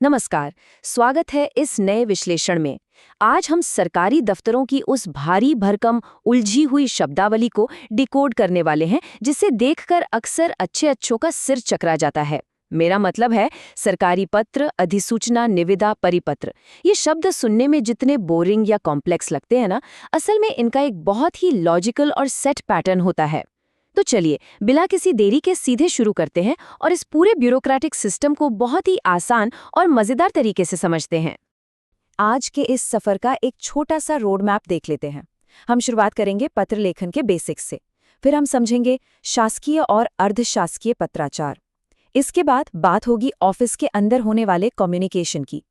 नमस्कार। स्वागत है इस नए विश्लेषण में। आज हम सरकारी दफ्तरों की उस भारी भरकम उलझी हुई शब्दावली को डिकोड करने वाले हैं, जिसे देखकर अक्सर अच्छे अच्छों का सिर चकरा जाता है। मेरा मतलब है सरकारी पत्र, अधिसूचना, निविदा, परिपत्र। ये शब्द सुनने में जितने बोरिंग या कॉम्प्लेक्स लगते हैं ना, असल में इनका एक बहुत ही लॉजिकल और सेट पैटर्न होता है। तो चलिए बिना किसी देरी के सीधे शुरू करते हैं और इस पूरे ब्यूरोक्रेटिक सिस्टम को बहुत ही आसान और मजेदार तरीके से समझते हैं। आज के इस सफर का एक छोटा सा रोड मैप देख लेते हैं। हम शुरुआत करेंगे पत्र लेखन के बेसिक्स से, फिर हम समझेंगे शासकीय और अर्धशासकीय पत्राचार। इसके बाद बात होगी ऑफिस के अंदर होने वाले कम्युनिकेशन की।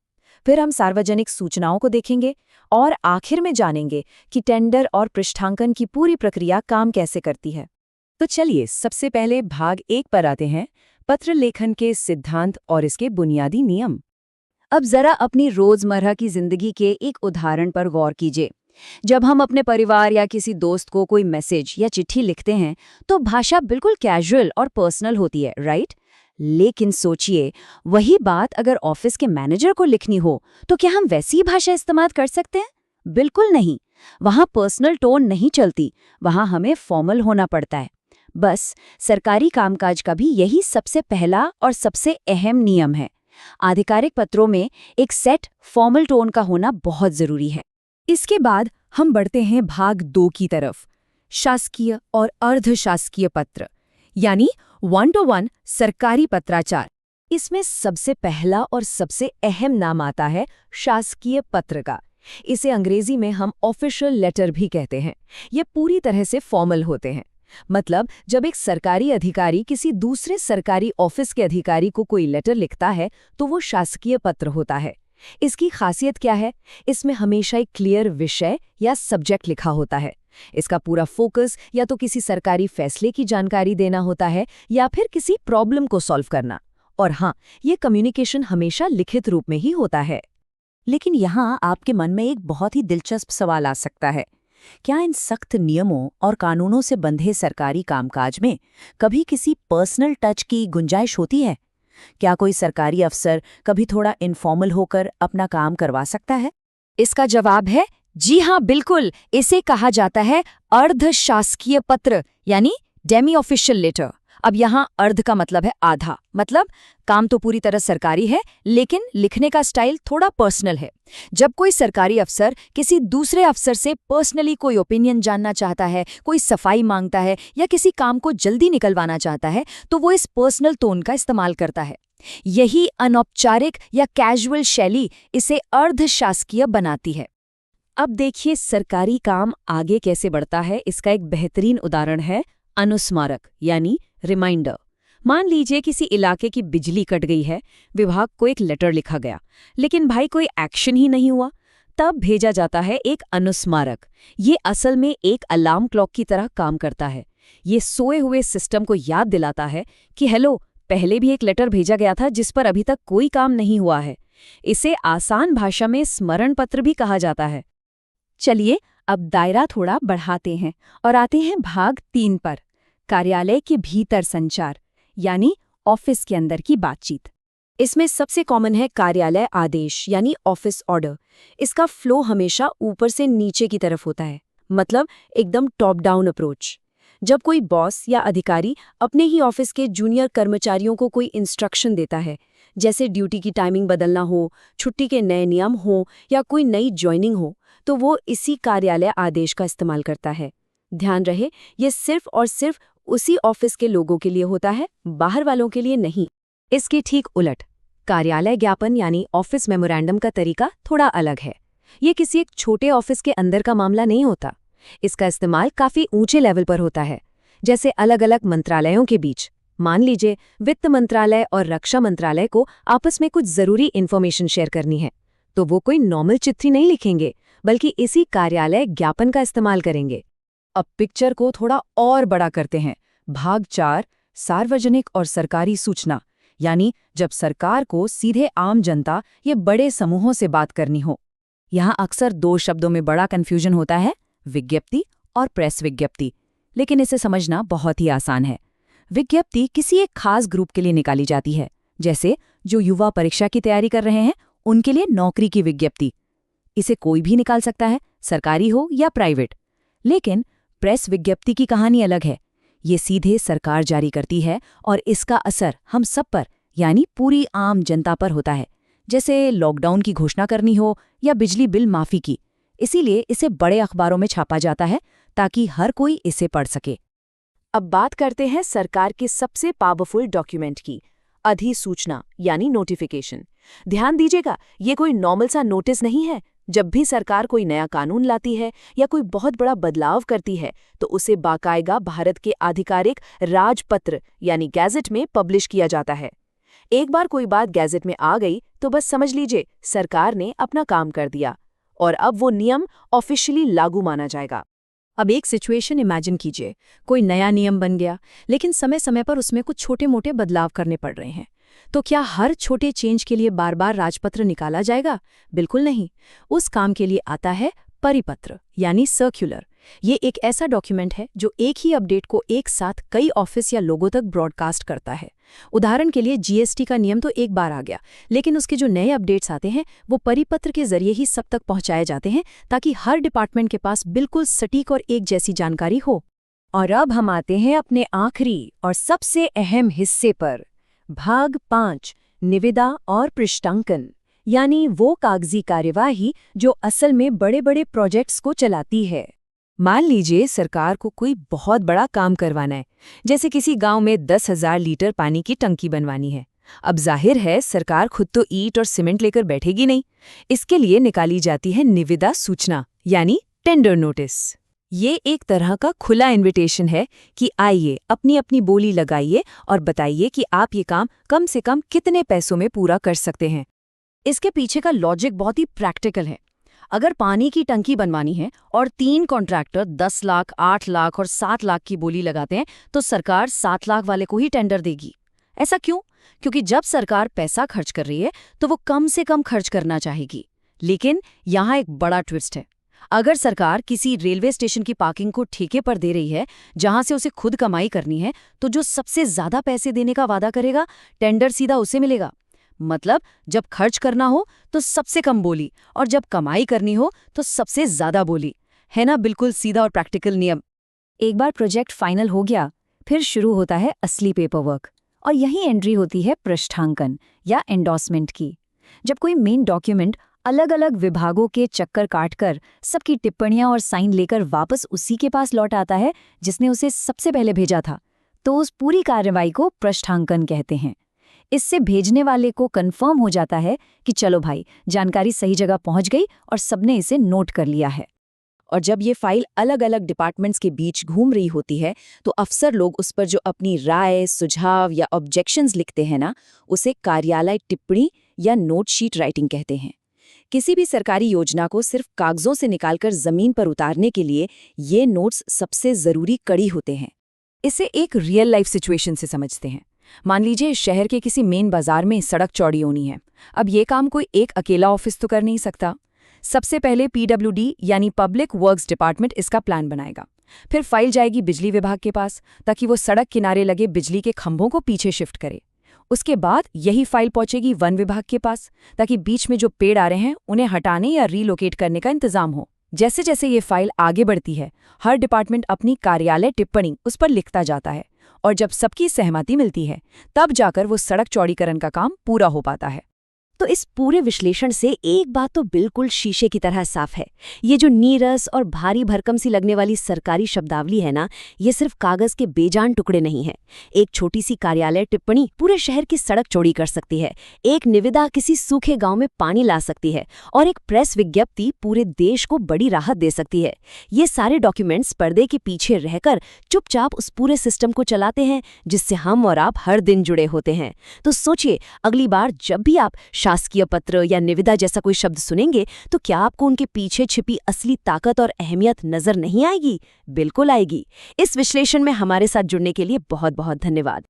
फिर हम सार्वजनिक सूचनाओं को देखेंगे और आखिर में जानेंगे कि टेंडर और पृष्ठांकन की पूरी प्रक्रिया काम कैसे करती है। तो चलिए सबसे पहले भाग 1 पर आते हैं, पत्र लेखन के सिद्धांत और इसके बुनियादी नियम। अब जरा अपनी रोजमर्रा की जिंदगी के एक उदाहरण पर गौर कीजिए। जब हम अपने परिवार या किसी दोस्त को कोई मैसेज या चिट्ठी लिखते हैं तो भाषा बिल्कुल कैजुअल और पर्सनल होती है, राइट? लेकिन सोचिए, वही बात अगर ऑफिस के मैनेजर को लिखनी हो तो क्या हम वैसी भाषा इस्तेमाल कर सकते हैं? बिल्कुल नहीं। वहां पर्सनल टोन नहीं चलती, वहां हमें फॉर्मल होना पड़ता है। बस सरकारी कामकाज का भी यही सबसे पहला और सबसे अहम नियम है। आधिकारिक पत्रों में एक सेट फॉर्मल टोन का होना बहुत जरूरी है। इसके बाद हम बढ़ते हैं भाग 2 की तरफ, शासकीय और अर्धशासकीय पत्र, यानी 1-to-1 सरकारी पत्राचार। इसमें सबसे पहला और सबसे अहम नाम आता है शासकीय पत्र का। इसे अंग्रेजी में हम ऑफिशियल लेटर भी कहते हैं। ये पूरी तरह से फॉर्मल होते हैं। मतलब जब एक सरकारी अधिकारी किसी दूसरे सरकारी ऑफिस के अधिकारी को कोई लेटर लिखता है तो वो शासकीय पत्र होता है। इसकी खासियत क्या है? इसमें हमेशा एक क्लियर विषय या सब्जेक्ट लिखा होता है। इसका पूरा फोकस या तो किसी सरकारी फैसले की जानकारी देना होता है या फिर किसी प्रॉब्लम को सॉल्व करना। और हाँ, ये कम्युनिकेशन हमेशा लिखित रूप में ही होता है। लेकिन यहाँ आपके मन में एक बहुत ही दिलचस्प सवाल आ सकता है। क्या इन सख्त नियमों और कानूनों से बंधे सरकारी कामकाज में कभी किसी पर्सनल टच की गुंजाइश होती है? क्या कोई सरकारी अफसर कभी थोड़ा इनफॉर्मल होकर अपना काम करवा सकता है? इसका जवाब है जी हाँ, बिल्कुल। इसे कहा जाता है अर्धशासकीय पत्र, यानी डेमी ऑफिशियल लेटर। अब यहाँ अर्ध का मतलब है आधा, मतलब काम तो पूरी तरह सरकारी है लेकिन लिखने का स्टाइल थोड़ा पर्सनल है। जब कोई सरकारी अफसर किसी दूसरे अफसर से पर्सनली कोई ओपिनियन जानना चाहता है, कोई सफाई मांगता है या किसी काम को जल्दी निकलवाना चाहता है तो वो इस पर्सनल टोन का इस्तेमाल करता है। यही अनौपचारिक या कैजुअल शैली इसे अर्धशासकीय बनाती है। अब देखिए सरकारी काम आगे कैसे बढ़ता है। इसका एक बेहतरीन उदाहरण है अनुस्मारक, यानी रिमाइंडर। मान लीजिए किसी इलाके की बिजली कट गई है, विभाग को एक लेटर लिखा गया, लेकिन भाई कोई एक्शन ही नहीं हुआ। तब भेजा जाता है एक अनुस्मारक। ये असल में एक अलार्म क्लॉक की तरह काम करता है। ये सोए हुए सिस्टम को याद दिलाता है कि हेलो, पहले भी एक लेटर भेजा गया था जिस पर अभी तक कोई काम नहीं हुआ है। इसे आसान भाषा में स्मरण पत्र भी कहा जाता है। चलिए अब दायरा थोड़ा बढ़ाते हैं और आते हैं भाग 3 पर, कार्यालय के भीतर संचार, यानी ऑफिस के अंदर की बातचीत। इसमें सबसे कॉमन है कार्यालय आदेश, यानी ऑफिस ऑर्डर। इसका फ्लो हमेशा ऊपर से नीचे की तरफ होता है, मतलब एकदम टॉप डाउन अप्रोच। जब कोई बॉस या अधिकारी अपने ही ऑफिस के जूनियर कर्मचारियों को कोई इंस्ट्रक्शन देता है, जैसे ड्यूटी की टाइमिंग बदलना हो, छुट्टी के नए नियम हो या कोई नई ज्वाइनिंग हो, तो वो इसी कार्यालय आदेश का इस्तेमाल करता है। ध्यान रहे, ये सिर्फ और सिर्फ उसी ऑफिस के लोगों के लिए होता है, बाहर वालों के लिए नहीं। इसके ठीक उलट कार्यालय ज्ञापन यानी ऑफिस मेमोरेंडम का तरीका थोड़ा अलग है। ये किसी एक छोटे ऑफिस के अंदर का मामला नहीं होता। इसका इस्तेमाल काफी ऊंचे लेवल पर होता है, जैसे अलग अलग मंत्रालयों के बीच। मान लीजिए वित्त मंत्रालय और रक्षा मंत्रालय को आपस में कुछ जरूरी इन्फॉर्मेशन शेयर करनी है, तो वो कोई नॉर्मल चिट्ठी नहीं लिखेंगे, बल्कि इसी कार्यालय ज्ञापन का इस्तेमाल करेंगे। अब पिक्चर को थोड़ा और बड़ा करते हैं। भाग 4, सार्वजनिक और सरकारी सूचना, यानी जब सरकार को सीधे आम जनता या बड़े समूहों से बात करनी हो। यहाँ अक्सर 2 शब्दों में बड़ा कन्फ्यूजन होता है, विज्ञप्ति और प्रेस विज्ञप्ति। लेकिन इसे समझना बहुत ही आसान है। विज्ञप्ति किसी एक खास ग्रुप के लिए निकाली जाती है, जैसे जो युवा परीक्षा की तैयारी कर रहे हैं उनके लिए नौकरी की विज्ञप्ति। इसे कोई भी निकाल सकता है, सरकारी हो या प्राइवेट। लेकिन प्रेस विज्ञप्ति की कहानी अलग है। ये सीधे सरकार जारी करती है और इसका असर हम सब पर यानी पूरी आम जनता पर होता है, जैसे लॉकडाउन की घोषणा करनी हो या बिजली बिल माफी की। इसीलिए इसे बड़े अखबारों में छापा जाता है ताकि हर कोई इसे पढ़ सके। अब बात करते हैं सरकार के सबसे पावरफुल डॉक्यूमेंट की, अधिसूचना यानी नोटिफिकेशन। ध्यान दीजिएगा, ये कोई नॉर्मल सा नोटिस नहीं है। जब भी सरकार कोई नया कानून लाती है या कोई बहुत बड़ा बदलाव करती है तो उसे बाकायदा भारत के आधिकारिक राजपत्र यानी गैजेट में पब्लिश किया जाता है। एक बार कोई बात गैजेट में आ गई तो बस समझ लीजिए सरकार ने अपना काम कर दिया और अब वो नियम ऑफिशियली लागू माना जाएगा। अब एक सिचुएशन इमेजिन कीजिए, कोई नया नियम बन गया लेकिन समय समय पर उसमें कुछ छोटे मोटे बदलाव करने पड़ रहे हैं। तो क्या हर छोटे चेंज के लिए बार बार राजपत्र निकाला जाएगा? बिल्कुल नहीं। उस काम के लिए आता है परिपत्र यानी सर्क्यूलर। ये एक ऐसा डॉक्यूमेंट है जो एक ही अपडेट को एक साथ कई ऑफिस या लोगों तक ब्रॉडकास्ट करता है। उदाहरण के लिए जीएसटी का नियम तो एक बार आ गया, लेकिन उसके जो नए अपडेट्स आते हैं वो परिपत्र के जरिए ही सब तक पहुंचाए जाते हैं ताकि हर डिपार्टमेंट के पास बिल्कुल सटीक और एक जैसी जानकारी हो। और अब हम आते हैं अपने आखिरी और सबसे अहम हिस्से पर, भाग 5, निविदा और पृष्ठांकन, यानी वो कागजी कार्यवाही जो असल में बड़े बड़े प्रोजेक्ट्स को चलाती है। मान लीजिए सरकार को कोई बहुत बड़ा काम करवाना है, जैसे किसी गांव में 10,000 लीटर पानी की टंकी बनवानी है। अब जाहिर है सरकार खुद तो ईंट और सीमेंट लेकर बैठेगी नहीं। इसके लिए निकाली जाती है निविदा सूचना यानी टेंडर नोटिस। ये एक तरह का खुला इन्विटेशन है कि आइए अपनी अपनी बोली लगाइए और बताइए कि आप ये काम कम से कम कितने पैसों में पूरा कर सकते हैं। इसके पीछे का लॉजिक बहुत ही प्रैक्टिकल है। अगर पानी की टंकी बनवानी है और 3 कॉन्ट्रैक्टर 10 लाख, 8 लाख और 7 लाख की बोली लगाते हैं तो सरकार 7 लाख वाले को ही टेंडर देगी। ऐसा क्यों? क्योंकि जब सरकार पैसा खर्च कर रही है तो वो कम से कम खर्च करना चाहेगी। लेकिन यहाँ एक बड़ा ट्विस्ट है। अगर सरकार किसी रेलवे स्टेशन की पार्किंग को ठेके पर दे रही है जहां से उसे खुद कमाई करनी है, तो जो सबसे ज्यादा पैसे देने का वादा करेगा टेंडर सीधा उसे मिलेगा। मतलब जब खर्च करना हो तो सबसे कम बोली और जब कमाई करनी हो तो सबसे ज्यादा बोली। है ना बिल्कुल सीधा और प्रैक्टिकल नियम। एक बार प्रोजेक्ट फाइनल हो गया, फिर शुरू होता है असली पेपरवर्क और यही एंट्री होती है पृष्ठांकन या एंडोर्समेंट की। जब कोई मेन डॉक्यूमेंट अलग अलग विभागों के चक्कर काटकर सबकी टिप्पणियां और साइन लेकर वापस उसी के पास लौट आता है जिसने उसे सबसे पहले भेजा था, तो उस पूरी कार्रवाई को पृष्ठांकन कहते हैं। इससे भेजने वाले को कंफर्म हो जाता है कि चलो भाई, जानकारी सही जगह पहुंच गई और सबने इसे नोट कर लिया है। और जब ये फाइल अलग अलग डिपार्टमेंट्स के बीच घूम रही होती है तो अफसर लोग उस पर जो अपनी राय, सुझाव या ऑब्जेक्शंस लिखते हैं ना, उसे कार्यालय टिप्पणी या नोट शीट राइटिंग कहते हैं। किसी भी सरकारी योजना को सिर्फ कागजों से निकालकर जमीन पर उतारने के लिए ये नोट्स सबसे जरूरी कड़ी होते हैं। इसे एक रियल लाइफ सिचुएशन से समझते हैं। मान लीजिए शहर के किसी मेन बाजार में सड़क चौड़ी होनी है। अब ये काम कोई एक अकेला ऑफिस तो कर नहीं सकता। सबसे पहले PWD यानी पब्लिक वर्क्स डिपार्टमेंट इसका प्लान बनाएगा। फिर फाइल जाएगी बिजली विभाग के पास ताकि वो सड़क किनारे लगे बिजली के खंभों को पीछे शिफ्ट करे। उसके बाद यही फाइल पहुंचेगी वन विभाग के पास ताकि बीच में जो पेड़ आ रहे हैं उन्हें हटाने या रीलोकेट करने का इंतजाम हो। जैसे जैसे ये फाइल आगे बढ़ती है, हर डिपार्टमेंट अपनी कार्यालय टिप्पणी उस पर लिखता जाता है और जब सबकी सहमति मिलती है तब जाकर वो सड़क चौड़ीकरण का काम पूरा हो पाता है। तो इस पूरे विश्लेषण से एक बात तो बिल्कुल शीशे की तरह साफ है। ये जो नीरस और भारी भरकम सी लगने वाली सरकारी शब्दावली है ना, ये सिर्फ कागज के बेजान टुकड़े नहीं है। एक छोटी सी कार्यालय टिप्पणी पूरे शहर की सड़क चौड़ी कर सकती है, एक निविदा किसी सूखे गांव में पानी ला सकती है और एक प्रेस विज्ञप्ति पूरे देश को बड़ी राहत दे सकती है। ये सारे डॉक्यूमेंट्स पर्दे के पीछे रहकर चुपचाप उस पूरे सिस्टम को चलाते हैं जिससे हम और आप हर दिन जुड़े होते हैं। तो सोचिए, अगली बार जब भी आप शासकीय पत्र या निविदा जैसा कोई शब्द सुनेंगे तो क्या आपको उनके पीछे छिपी असली ताकत और अहमियत नजर नहीं आएगी? बिल्कुल आएगी। इस विश्लेषण में हमारे साथ जुड़ने के लिए बहुत बहुत धन्यवाद।